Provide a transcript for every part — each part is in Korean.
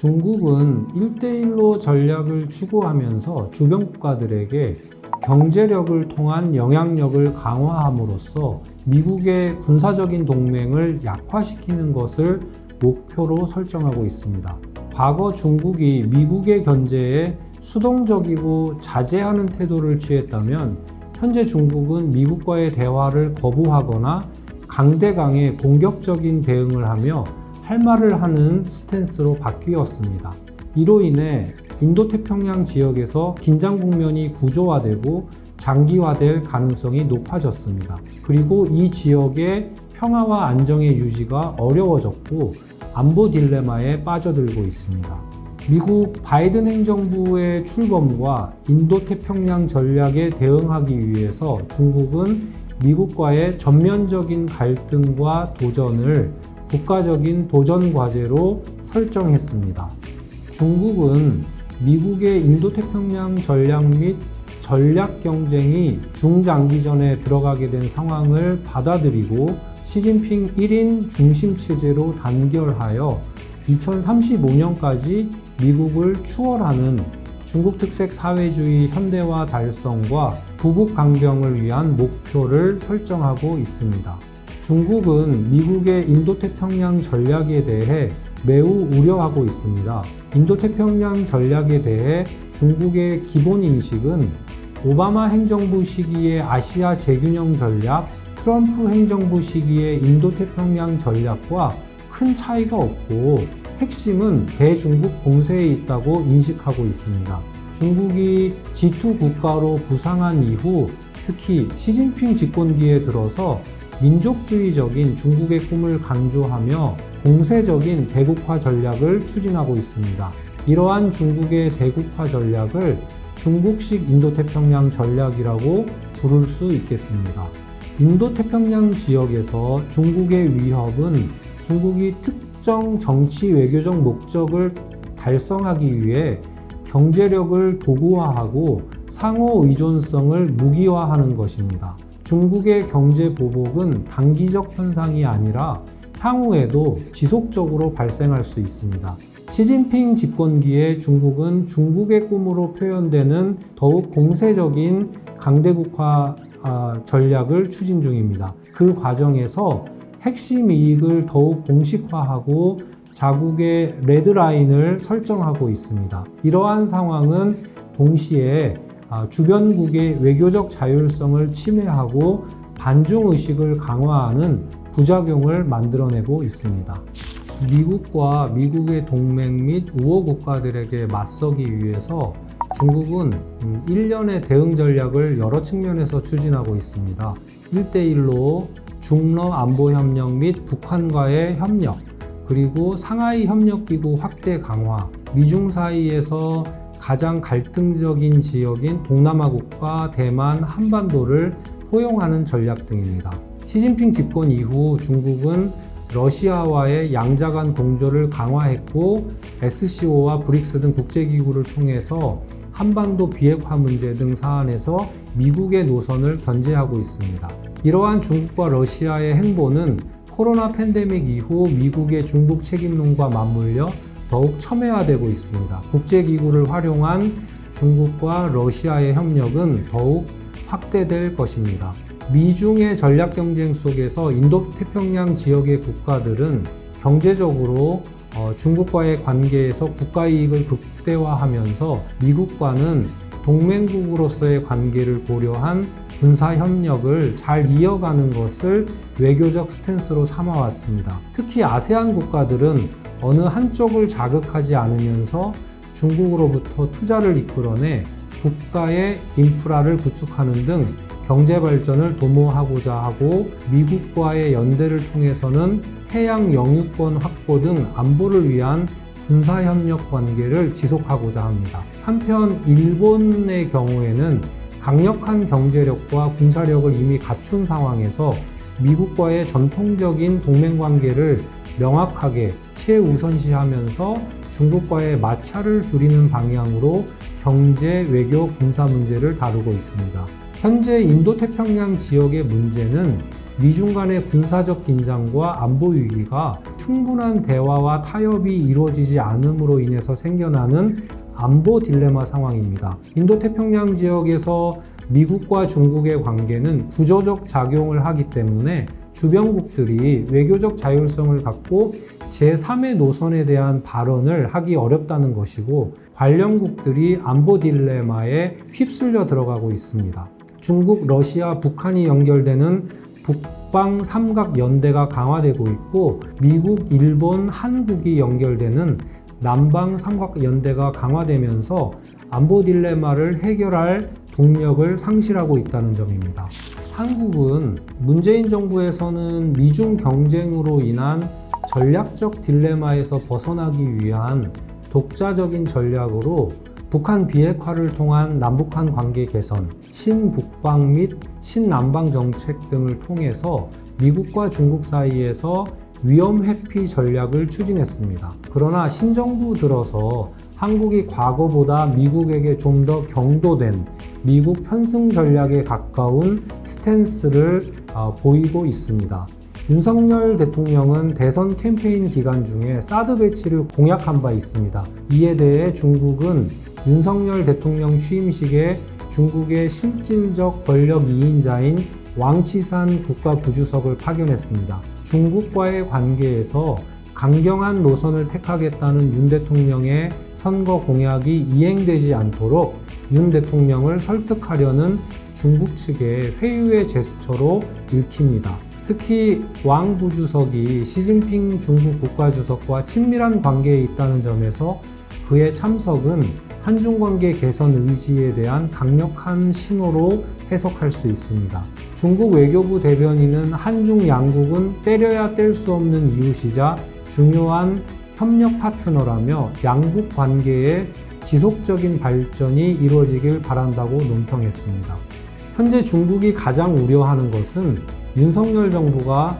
중국은 1대1로 전략을 추구하면서 주변 국가들에게 경제력을 통한 영향력을 강화함으로써 미국의 군사적인 동맹을 약화시키는 것을 목표로 설정하고 있습니다. 과거 중국이 미국의 견제에 수동적이고 자제하는 태도를 취했다면 현재 중국은 미국과의 대화를 거부하거나 강대강의 공격적인 대응을 하며 할 말을 하는 스탠스로 바뀌었습니다. 이로 인해 인도태평양 지역에서 긴장 국면이 구조화되고 장기화될 가능성이 높아졌습니다. 그리고 이 지역의 평화와 안정의 유지가 어려워졌고 안보 딜레마에 빠져들고 있습니다. 미국 바이든 행정부의 출범과 인도태평양 전략에 대응하기 위해서 중국은 미국과의 전면적인 갈등과 도전을 국가적인 도전 과제로 설정했습니다. 중국은 미국의 인도태평양 전략 및 전략 경쟁이 중장기전에 들어가게 된 상황을 받아들이고 시진핑 1인 중심 체제로 단결하여 2035년까지 미국을 추월하는 중국 특색 사회주의 현대화 달성과 부국 강병을 위한 목표를 설정하고 있습니다. 중국은 미국의 인도태평양 전략에 대해 매우 우려하고 있습니다. 인도태평양 전략에 대해 중국의 기본 인식은 오바마 행정부 시기의 아시아 재균형 전략, 트럼프 행정부 시기의 인도태평양 전략과 큰 차이가 없고 핵심은 대중국 공세에 있다고 인식하고 있습니다. 중국이 G2 국가로 부상한 이후 특히 시진핑 집권기에 들어서 민족주의적인 중국의 꿈을 강조하며 공세적인 대국화 전략을 추진하고 있습니다. 이러한 중국의 대국화 전략을 중국식 인도태평양 전략이라고 부를 수 있겠습니다. 인도태평양 지역에서 중국의 위협은 중국이 특정 정치 외교적 목적을 달성하기 위해 경제력을 도구화하고 상호 의존성을 무기화하는 것입니다. 중국의 경제 보복은 단기적 현상이 아니라 향후에도 지속적으로 발생할 수 있습니다. 시진핑 집권기에 중국은 중국의 꿈으로 표현되는 더욱 공세적인 강대국화 전략을 추진 중입니다. 그 과정에서 핵심 이익을 더욱 공식화하고 자국의 레드라인을 설정하고 있습니다. 이러한 상황은 동시에 주변국의 외교적 자율성을 침해하고 반중의식을 강화하는 부작용을 만들어내고 있습니다. 미국과 미국의 동맹 및 우호 국가들에게 맞서기 위해서 중국은 일련의 대응 전략을 여러 측면에서 추진하고 있습니다. 1대1로 중러 안보협력 및 북한과의 협력, 그리고 상하이 협력기구 확대 강화, 미중 사이에서 가장 갈등적인 지역인 동남아 국가, 대만, 한반도를 포용하는 전략 등입니다. 시진핑 집권 이후 중국은 러시아와의 양자간 공조를 강화했고 SCO와 브릭스 등 국제기구를 통해서 한반도 비핵화 문제 등 사안에서 미국의 노선을 견제하고 있습니다. 이러한 중국과 러시아의 행보는 코로나 팬데믹 이후 미국의 중국 책임론과 맞물려 더욱 첨예화되고 있습니다. 국제기구를 활용한 중국과 러시아의 협력은 더욱 확대될 것입니다. 미중의 전략 경쟁 속에서 인도태평양 지역의 국가들은 경제적으로 중국과의 관계에서 국가이익을 극대화하면서 미국과는 동맹국으로서의 관계를 고려한 군사협력을 잘 이어가는 것을 외교적 스탠스로 삼아왔습니다. 특히 아세안 국가들은 어느 한쪽을 자극하지 않으면서 중국으로부터 투자를 이끌어내 국가의 인프라를 구축하는 등 경제 발전을 도모하고자 하고 미국과의 연대를 통해서는 해양 영유권 확보 등 안보를 위한 군사협력 관계를 지속하고자 합니다. 한편 일본의 경우에는 강력한 경제력과 군사력을 이미 갖춘 상황에서 미국과의 전통적인 동맹관계를 명확하게 최우선시하면서 중국과의 마찰을 줄이는 방향으로 경제, 외교, 군사 문제를 다루고 있습니다. 현재 인도태평양 지역의 문제는 미중 간의 군사적 긴장과 안보 위기가 충분한 대화와 타협이 이루어지지 않음으로 인해서 생겨나는 안보 딜레마 상황입니다. 인도태평양 지역에서 미국과 중국의 관계는 구조적 작용을 하기 때문에 주변국들이 외교적 자율성을 갖고 제3의 노선에 대한 발언을 하기 어렵다는 것이고, 관련국들이 안보 딜레마에 휩쓸려 들어가고 있습니다. 중국, 러시아, 북한이 연결되는 북방 삼각 연대가 강화되고 있고, 미국, 일본, 한국이 연결되는 남방 삼각 연대가 강화되면서 안보 딜레마를 해결할 동력을 상실하고 있다는 점입니다. 한국은 문재인 정부에서는 미중 경쟁으로 인한 전략적 딜레마에서 벗어나기 위한 독자적인 전략으로 북한 비핵화를 통한 남북한 관계 개선, 신북방 및 신남방 정책 등을 통해서 미국과 중국 사이에서 위험 회피 전략을 추진했습니다. 그러나 신정부 들어서 한국이 과거보다 미국에게 좀 더 경도된 미국 편승 전략에 가까운 스탠스를 보이고 있습니다. 윤석열 대통령은 대선 캠페인 기간 중에 사드 배치를 공약한 바 있습니다. 이에 대해 중국은 윤석열 대통령 취임식에 중국의 실질적 권력 2인자인 왕치산 국가부주석을 파견했습니다. 중국과의 관계에서 강경한 노선을 택하겠다는 윤 대통령의 선거 공약이 이행되지 않도록 윤 대통령을 설득하려는 중국 측의 회유의 제스처로 읽힙니다. 특히 왕 부주석이 시진핑 중국 국가주석과 친밀한 관계에 있다는 점에서 그의 참석은 한중 관계 개선 의지에 대한 강력한 신호로 해석할 수 있습니다. 중국 외교부 대변인은 한중 양국은 때려야 뗄 수 없는 이웃이자 중요한 협력 파트너라며 양국 관계의 지속적인 발전이 이루어지길 바란다고 논평했습니다. 현재 중국이 가장 우려하는 것은 윤석열 정부가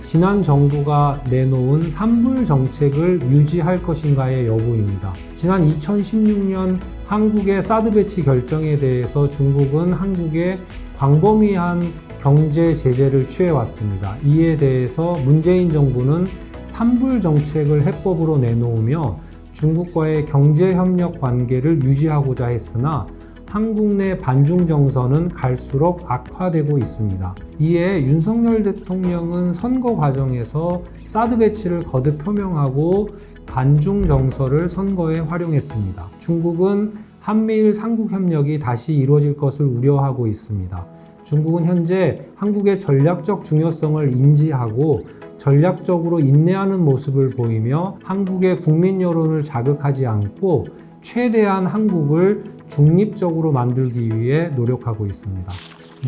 지난 정부가 내놓은 산불 정책을 유지할 것인가의 여부입니다. 지난 2016년 한국의 사드 배치 결정에 대해서 중국은 한국에 광범위한 경제 제재를 취해왔습니다. 이에 대해서 문재인 정부는 산불 정책을 해법으로 내놓으며 중국과의 경제협력 관계를 유지하고자 했으나 한국 내 반중 정서는 갈수록 악화되고 있습니다. 이에 윤석열 대통령은 선거 과정에서 사드 배치를 거듭 표명하고 반중 정서를 선거에 활용했습니다. 중국은 한미일 삼국 협력이 다시 이루어질 것을 우려하고 있습니다. 중국은 현재 한국의 전략적 중요성을 인지하고 전략적으로 인내하는 모습을 보이며 한국의 국민 여론을 자극하지 않고 최대한 한국을 중립적으로 만들기 위해 노력하고 있습니다.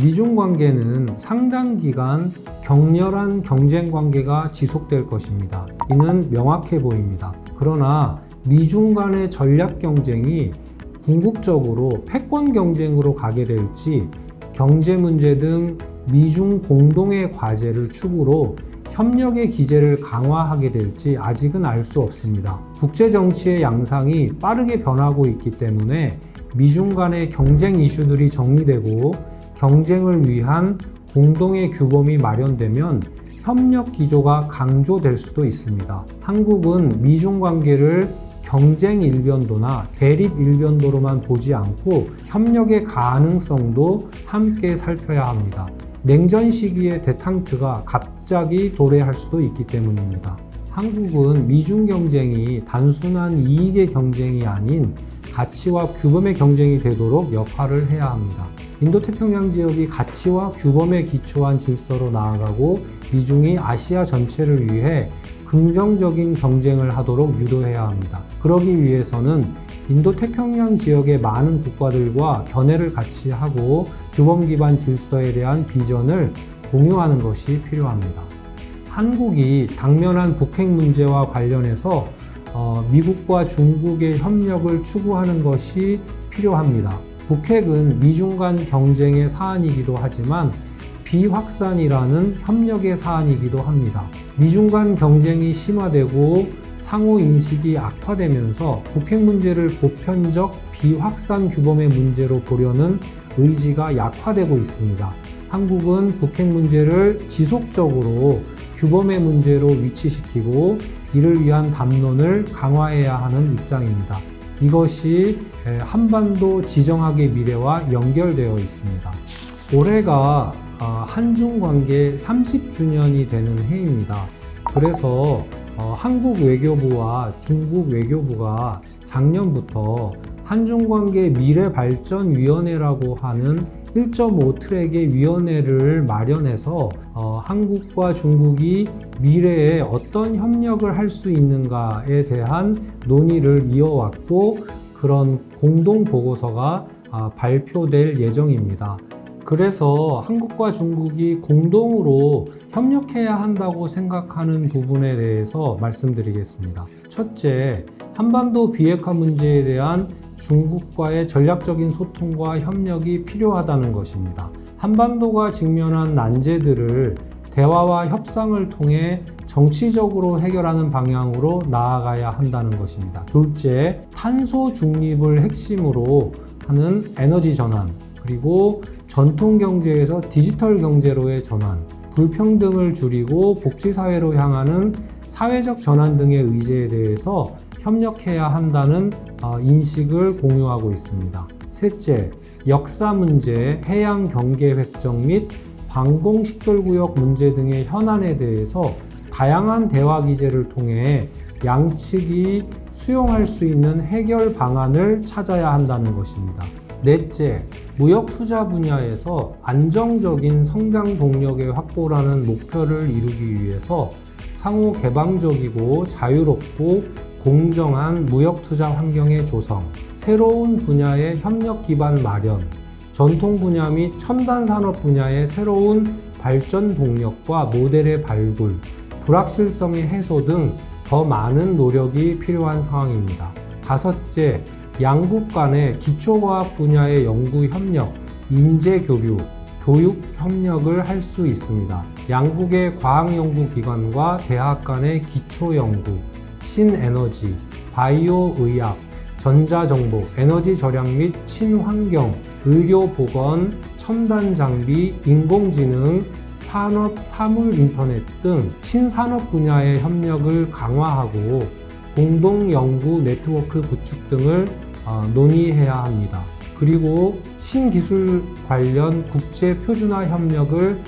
미중 관계는 상당 기간 격렬한 경쟁 관계가 지속될 것입니다. 이는 명확해 보입니다. 그러나 미중 간의 전략 경쟁이 궁극적으로 패권 경쟁으로 가게 될지, 경제 문제 등 미중 공동의 과제를 축으로 협력의 기제를 강화하게 될지 아직은 알 수 없습니다. 국제 정치의 양상이 빠르게 변하고 있기 때문에 미중 간의 경쟁 이슈들이 정리되고 경쟁을 위한 공동의 규범이 마련되면 협력 기조가 강조될 수도 있습니다. 한국은 미중 관계를 경쟁 일변도나 대립 일변도로만 보지 않고 협력의 가능성도 함께 살펴야 합니다. 냉전 시기의 데탕트가 갑자기 도래할 수도 있기 때문입니다. 한국은 미중 경쟁이 단순한 이익의 경쟁이 아닌 가치와 규범의 경쟁이 되도록 역할을 해야 합니다. 인도태평양 지역이 가치와 규범에 기초한 질서로 나아가고 미중이 아시아 전체를 위해 긍정적인 경쟁을 하도록 유도해야 합니다. 그러기 위해서는 인도태평양 지역의 많은 국가들과 견해를 같이 하고 규범 기반 질서에 대한 비전을 공유하는 것이 필요합니다. 한국이 당면한 북핵 문제와 관련해서 미국과 중국의 협력을 추구하는 것이 필요합니다. 북핵은 미중 간 경쟁의 사안이기도 하지만 비확산이라는 협력의 사안이기도 합니다. 미중 간 경쟁이 심화되고 상호 인식이 악화되면서 북핵 문제를 보편적 비확산 규범의 문제로 보려는 의지가 약화되고 있습니다. 한국은 북핵 문제를 지속적으로 규범의 문제로 위치시키고 이를 위한 담론을 강화해야 하는 입장입니다. 이것이 한반도 지정학의 미래와 연결되어 있습니다. 올해가 한중 관계 30주년이 되는 해입니다. 그래서 한국 외교부와 중국 외교부가 작년부터 한중관계 미래발전위원회라고 하는 1.5 트랙의 위원회를 마련해서 한국과 중국이 미래에 어떤 협력을 할 수 있는가에 대한 논의를 이어왔고 그런 공동 보고서가 발표될 예정입니다. 그래서 한국과 중국이 공동으로 협력해야 한다고 생각하는 부분에 대해서 말씀드리겠습니다. 첫째, 한반도 비핵화 문제에 대한 중국과의 전략적인 소통과 협력이 필요하다는 것입니다. 한반도가 직면한 난제들을 대화와 협상을 통해 정치적으로 해결하는 방향으로 나아가야 한다는 것입니다. 둘째, 탄소 중립을 핵심으로 하는 에너지 전환, 그리고 전통 경제에서 디지털 경제로의 전환, 불평등을 줄이고 복지사회로 향하는 사회적 전환 등의 의제에 대해서 협력해야 한다는 인식을 공유하고 있습니다. 셋째, 역사 문제, 해양 경계 획정 및 방공 식별구역 문제 등의 현안에 대해서 다양한 대화 기제를 통해 양측이 수용할 수 있는 해결 방안을 찾아야 한다는 것입니다. 넷째, 무역 투자 분야에서 안정적인 성장 동력의 확보라는 목표를 이루기 위해서 상호 개방적이고 자유롭고 공정한 무역 투자 환경의 조성, 새로운 분야의 협력 기반 마련, 전통 분야 및 첨단 산업 분야의 새로운 발전 동력과 모델의 발굴, 불확실성의 해소 등 더 많은 노력이 필요한 상황입니다. 다섯째, 양국 간의 기초과학 분야의 연구 협력, 인재 교류, 교육 협력을 할 수 있습니다. 양국의 과학연구기관과 대학 간의 기초연구, 신에너지, 바이오 의학, 전자정보, 에너지 절약 및 친환경, 의료보건, 첨단 장비, 인공지능, 산업, 사물 인터넷 등 신산업 분야의 협력을 강화하고 공동 연구 네트워크 구축 등을 논의해야 합니다. 그리고 신기술 관련 국제 표준화 협력을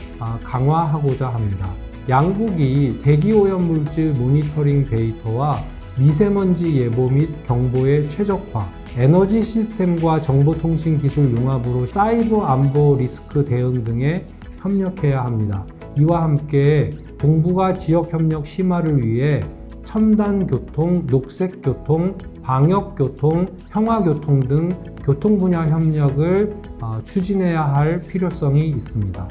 강화하고자 합니다. 양국이 대기오염물질 모니터링 데이터와 미세먼지 예보 및 경보의 최적화, 에너지 시스템과 정보통신 기술 융합으로 사이버 안보 리스크 대응 등에 협력해야 합니다. 이와 함께 동북아 지역 협력 심화를 위해 첨단 교통, 녹색 교통, 방역 교통, 평화 교통 등 교통 분야 협력을 추진해야 할 필요성이 있습니다.